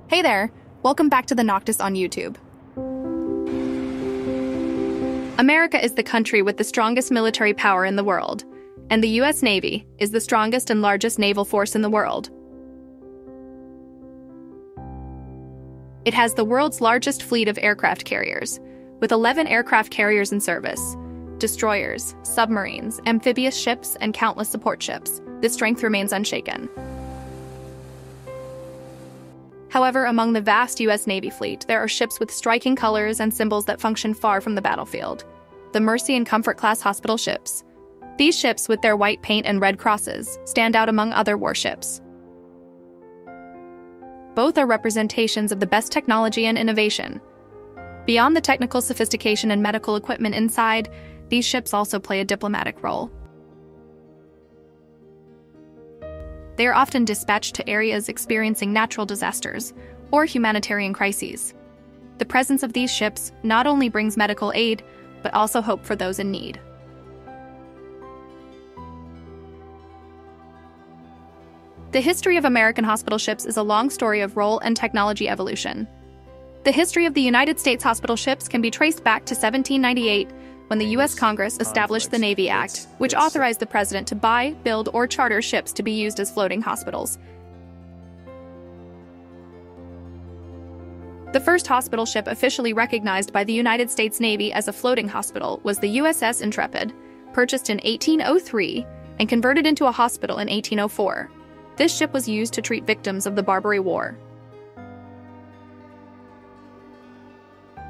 Hey there, welcome back to the Nauctis on YouTube. America is the country with the strongest military power in the world, and the U.S. Navy is the strongest and largest naval force in the world. It has the world's largest fleet of aircraft carriers, with 11 aircraft carriers in service, destroyers, submarines, amphibious ships, and countless support ships. This strength remains unshaken. However, among the vast U.S. Navy fleet, there are ships with striking colors and symbols that function far from the battlefield. The Mercy and Comfort class hospital ships. These ships, with their white paint and red crosses, stand out among other warships. Both are representations of the best technology and innovation. Beyond the technical sophistication and medical equipment inside, these ships also play a diplomatic role. They are often dispatched to areas experiencing natural disasters or humanitarian crises. The presence of these ships not only brings medical aid, but also hope for those in need. The history of American hospital ships is a long story of role and technology evolution. The history of the United States hospital ships can be traced back to 1798, when the U.S. Congress established the Navy Act, which authorized the president to buy, build, or charter ships to be used as floating hospitals. The first hospital ship officially recognized by the United States Navy as a floating hospital was the USS Intrepid, purchased in 1803 and converted into a hospital in 1804. This ship was used to treat victims of the Barbary War.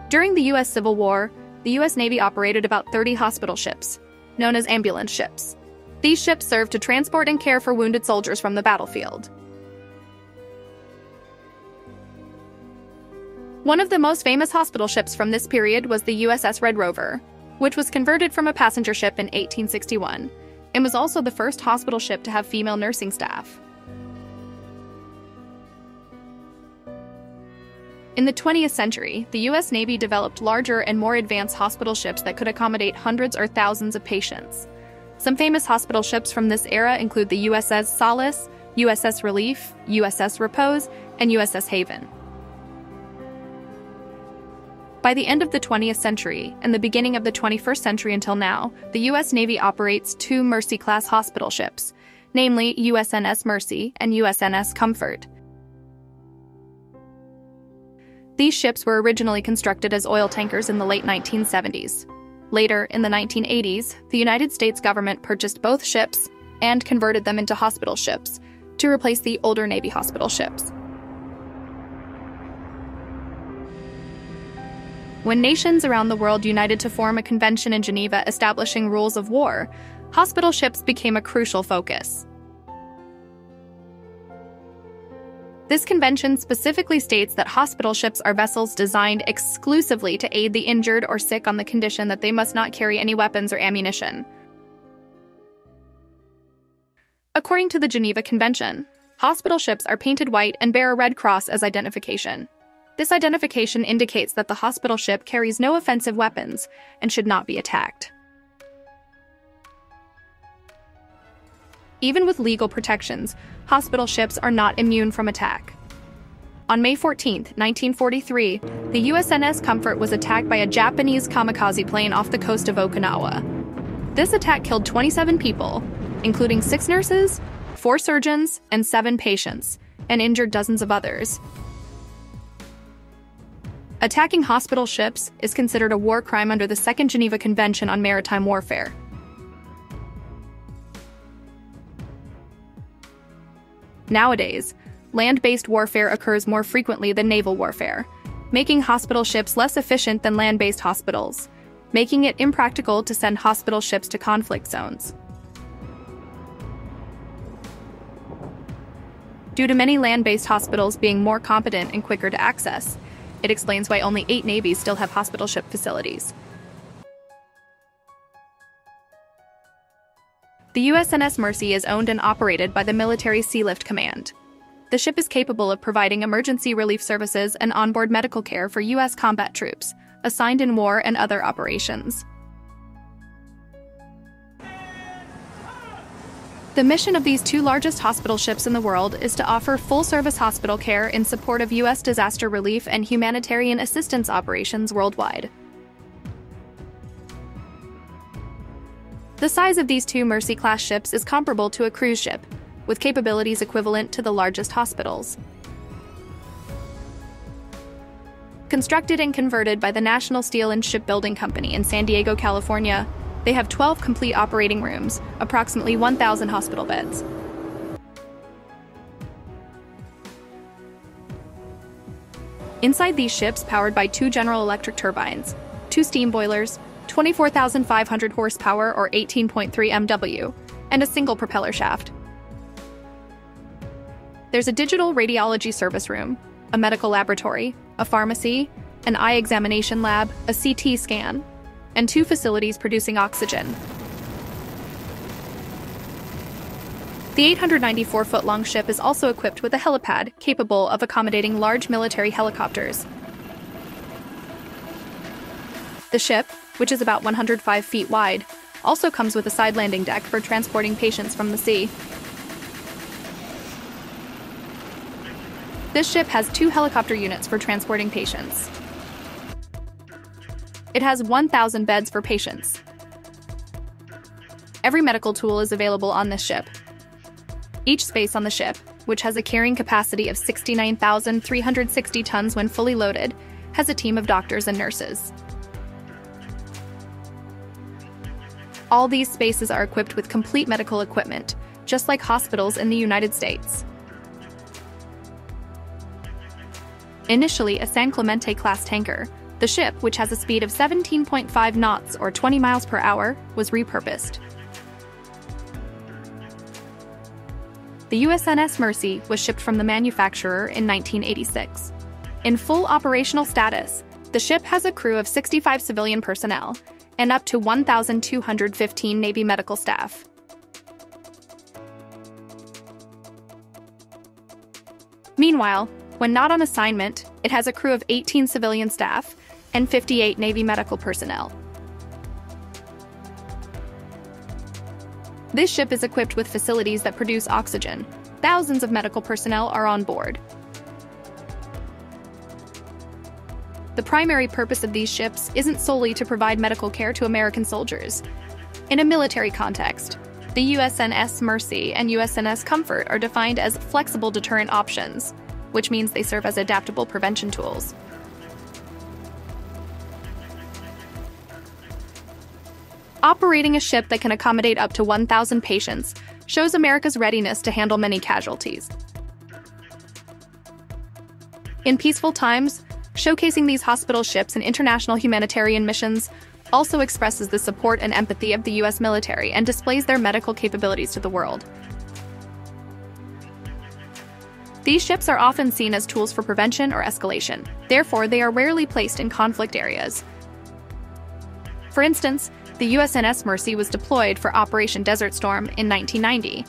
During the U.S. Civil War, the U.S. Navy operated about 30 hospital ships, known as ambulance ships. These ships served to transport and care for wounded soldiers from the battlefield. One of the most famous hospital ships from this period was the USS Red Rover, which was converted from a passenger ship in 1861, and was also the first hospital ship to have female nursing staff. In the 20th century, the U.S. Navy developed larger and more advanced hospital ships that could accommodate hundreds or thousands of patients. Some famous hospital ships from this era include the USS Solace, USS Relief, USS Repose, and USS Haven. By the end of the 20th century and the beginning of the 21st century until now, the U.S. Navy operates two Mercy-class hospital ships, namely USNS Mercy and USNS Comfort. These ships were originally constructed as oil tankers in the late 1970s. Later, in the 1980s, the United States government purchased both ships and converted them into hospital ships to replace the older Navy hospital ships. When nations around the world united to form a convention in Geneva establishing rules of war, hospital ships became a crucial focus. This convention specifically states that hospital ships are vessels designed exclusively to aid the injured or sick on the condition that they must not carry any weapons or ammunition. According to the Geneva Convention, hospital ships are painted white and bear a red cross as identification. This identification indicates that the hospital ship carries no offensive weapons and should not be attacked. Even with legal protections, hospital ships are not immune from attack. On May 14, 1943, the USNS Comfort was attacked by a Japanese kamikaze plane off the coast of Okinawa. This attack killed 27 people, including 6 nurses, 4 surgeons, and 7 patients, and injured dozens of others. Attacking hospital ships is considered a war crime under the Second Geneva Convention on Maritime Warfare. Nowadays, land-based warfare occurs more frequently than naval warfare, making hospital ships less efficient than land-based hospitals, making it impractical to send hospital ships to conflict zones. Due to many land-based hospitals being more competent and quicker to access, it explains why only 8 navies still have hospital ship facilities. The USNS Mercy is owned and operated by the Military Sealift Command. The ship is capable of providing emergency relief services and onboard medical care for U.S. combat troops, assigned in war and other operations. The mission of these two largest hospital ships in the world is to offer full-service hospital care in support of U.S. disaster relief and humanitarian assistance operations worldwide. The size of these two Mercy-class ships is comparable to a cruise ship, with capabilities equivalent to the largest hospitals. Constructed and converted by the National Steel and Shipbuilding Company in San Diego, California, they have 12 complete operating rooms, approximately 1,000 hospital beds. Inside these ships, powered by two General Electric turbines, two steam boilers, 24,500 horsepower or 18.3 MW, and a single propeller shaft. There's a digital radiology service room, a medical laboratory, a pharmacy, an eye examination lab, a CT scan, and two facilities producing oxygen. The 894-foot-long ship is also equipped with a helipad capable of accommodating large military helicopters. The ship, which is about 105 feet wide, also comes with a side landing deck for transporting patients from the sea. This ship has two helicopter units for transporting patients. It has 1,000 beds for patients. Every medical tool is available on this ship. Each space on the ship, which has a carrying capacity of 69,360 tons when fully loaded, has a team of doctors and nurses. All these spaces are equipped with complete medical equipment, just like hospitals in the United States. Initially a San Clemente-class tanker, the ship, which has a speed of 17.5 knots or 20 miles per hour, was repurposed. The USNS Mercy was shipped from the manufacturer in 1986. In full operational status, the ship has a crew of 65 civilian personnel and up to 1,215 Navy medical staff. Meanwhile, when not on assignment, it has a crew of 18 civilian staff and 58 Navy medical personnel. This ship is equipped with facilities that produce oxygen. Thousands of medical personnel are on board. The primary purpose of these ships isn't solely to provide medical care to American soldiers. In a military context, the USNS Mercy and USNS Comfort are defined as flexible deterrent options, which means they serve as adaptable prevention tools. Operating a ship that can accommodate up to 1,000 patients shows America's readiness to handle many casualties. In peaceful times, showcasing these hospital ships in international humanitarian missions also expresses the support and empathy of the U.S. military and displays their medical capabilities to the world. These ships are often seen as tools for prevention or escalation. Therefore, they are rarely placed in conflict areas. For instance, the USNS Mercy was deployed for Operation Desert Storm in 1990,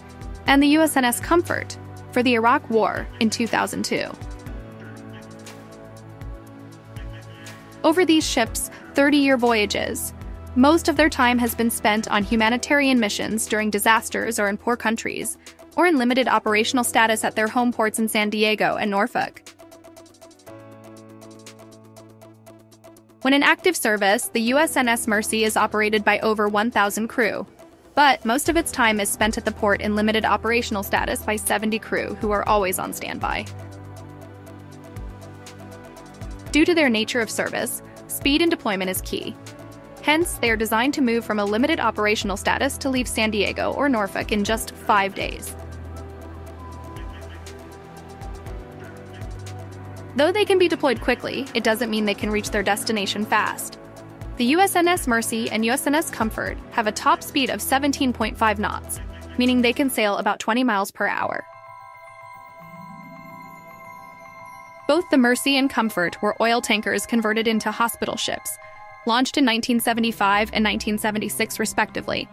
and the USNS Comfort for the Iraq War in 2002. Over these ships' 30-year voyages, most of their time has been spent on humanitarian missions during disasters or in poor countries, or in limited operational status at their home ports in San Diego and Norfolk. When in active service, the USNS Mercy is operated by over 1,000 crew, but most of its time is spent at the port in limited operational status by 70 crew who are always on standby. Due to their nature of service, speed in deployment is key. Hence, they are designed to move from a limited operational status to leave San Diego or Norfolk in just 5 days. Though they can be deployed quickly, it doesn't mean they can reach their destination fast. The USNS Mercy and USNS Comfort have a top speed of 17.5 knots, meaning they can sail about 20 miles per hour. Both the Mercy and Comfort were oil tankers converted into hospital ships, launched in 1975 and 1976 respectively.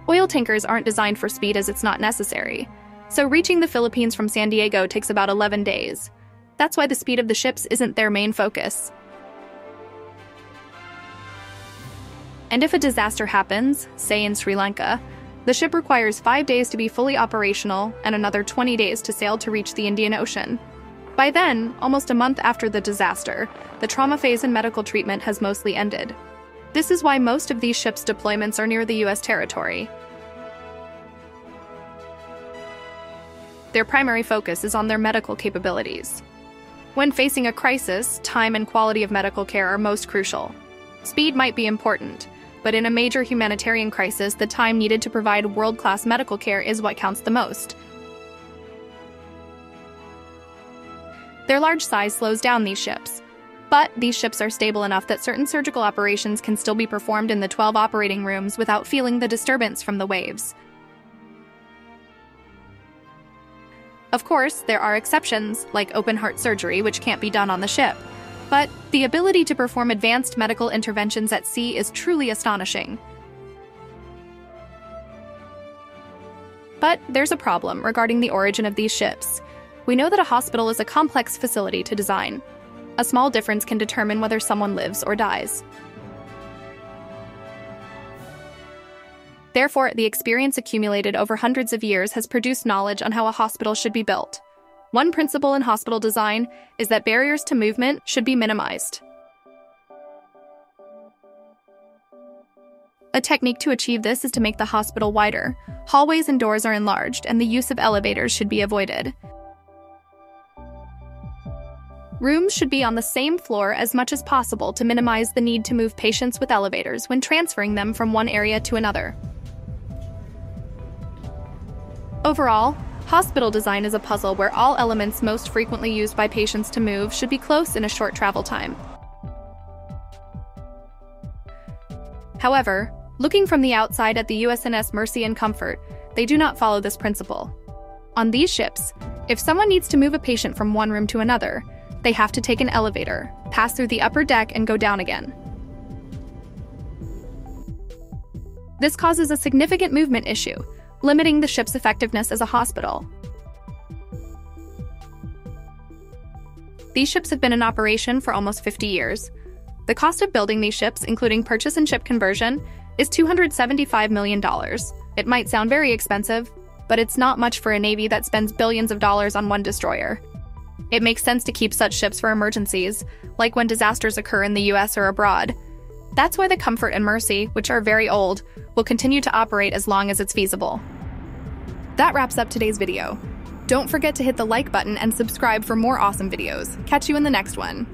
Oil tankers aren't designed for speed as it's not necessary, so reaching the Philippines from San Diego takes about 11 days. That's why the speed of the ships isn't their main focus. And if a disaster happens, say in Sri Lanka, the ship requires 5 days to be fully operational and another 20 days to sail to reach the Indian Ocean. By then, almost a month after the disaster, the trauma phase in medical treatment has mostly ended. This is why most of these ships' deployments are near the US territory. Their primary focus is on their medical capabilities. When facing a crisis, time and quality of medical care are most crucial. Speed might be important, but in a major humanitarian crisis, the time needed to provide world-class medical care is what counts the most. Their large size slows down these ships, but these ships are stable enough that certain surgical operations can still be performed in the 12 operating rooms without feeling the disturbance from the waves. Of course, there are exceptions, like open-heart surgery, which can't be done on the ship. But the ability to perform advanced medical interventions at sea is truly astonishing. But there's a problem regarding the origin of these ships. We know that a hospital is a complex facility to design. A small difference can determine whether someone lives or dies. Therefore, the experience accumulated over hundreds of years has produced knowledge on how a hospital should be built. One principle in hospital design is that barriers to movement should be minimized. A technique to achieve this is to make the hospital wider. Hallways and doors are enlarged, and the use of elevators should be avoided. Rooms should be on the same floor as much as possible to minimize the need to move patients with elevators when transferring them from one area to another. Overall, hospital design is a puzzle where all elements most frequently used by patients to move should be close in a short travel time. However, looking from the outside at the USNS Mercy and Comfort, they do not follow this principle. On these ships, if someone needs to move a patient from one room to another, they have to take an elevator, pass through the upper deck, and go down again. This causes a significant movement issue, limiting the ship's effectiveness as a hospital. These ships have been in operation for almost 50 years. The cost of building these ships, including purchase and ship conversion, is $275 million. It might sound very expensive, but it's not much for a navy that spends billions of dollars on one destroyer. It makes sense to keep such ships for emergencies, like when disasters occur in the US or abroad. That's why the Comfort and Mercy, which are very old, will continue to operate as long as it's feasible. That wraps up today's video. Don't forget to hit the like button and subscribe for more awesome videos. Catch you in the next one.